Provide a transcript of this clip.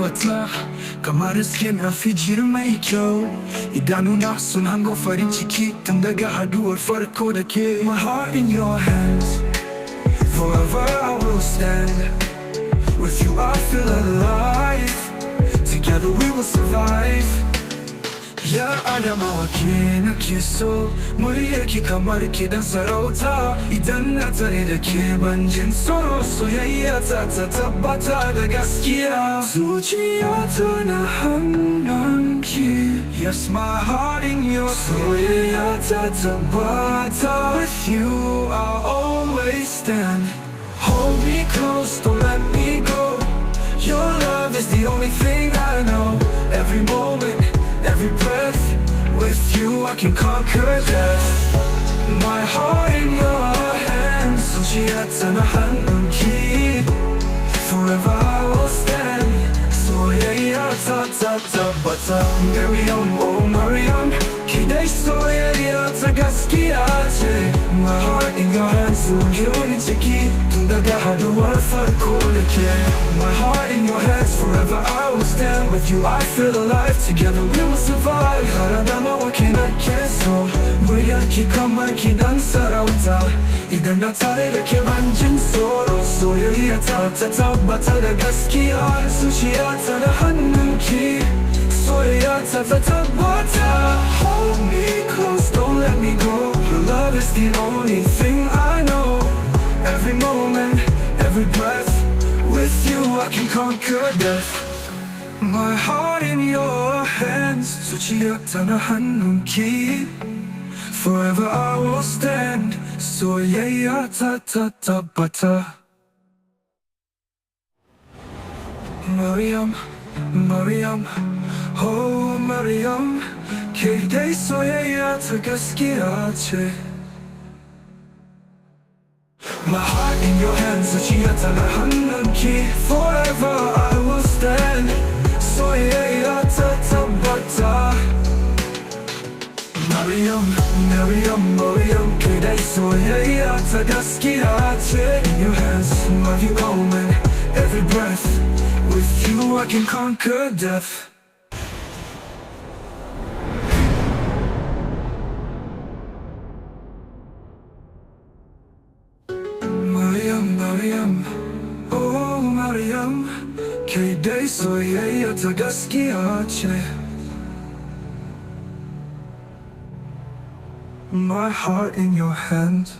wata kamar skin a fijir mai kyau idanuna sun hango farin ciki tun daga haduwar farko da ke. My heart in your hands, forever I will stand. With you I feel alive, together we will survive. Ya Adamawa ke nake so, muryarki kamar kiɗan sarauta. Idan na tare da ke ban jin tsoro, soyayya ta tabbata da gaskiya. Zuciyata na hannunki, yes my heart in your soyayya ta tabbata. With you I'll always stand. Hold me close, don't let me go. Your love is the only thing I know. Every moment, every breath, with you I can conquer death. My heart in your hands, Zuciyata na Hannunki. Forever I will stand. Soyayya ta tabbata. Maryam, oh Maryam, ke dai soyayya ta gaskiya ce. My heart in your hands, zuciyar ciki tun daga haduwar farko da ke. My heart in your hands, forever I will stand. With you I feel alive, together we will survive. Har Adamawa ke nake so, muryarki kamar kiɗan sarauta. Idan na tare da ke ban jin tsoro, soyayya ta tabbata da gaskiya. Zuciyata na hannunki, soyayya ta tabbata. Hold me close, don't let me go. Your love is the only thing I know. Every moment, every breath, with you I can conquer death. My heart in your hands, Zuciyata na Hannunki. Forever I will stand. Soyayya ta tabbata. Maryam, Maryam, oh Maryam, ke dai soyayya ta gaskiya ce. My heart in your hands, Zuciyata na Hannunki. Forever I will stand. Soyayya ta tabbata. Maryam, Maryam, Maryam, ke dai soyayya ta gaskiya ce. In your hands, every moment, every breath, with you I can conquer death. Maryam, Maryam, oh Maryam, ke dai soyayya ta gaskiya ce. My heart in your hand.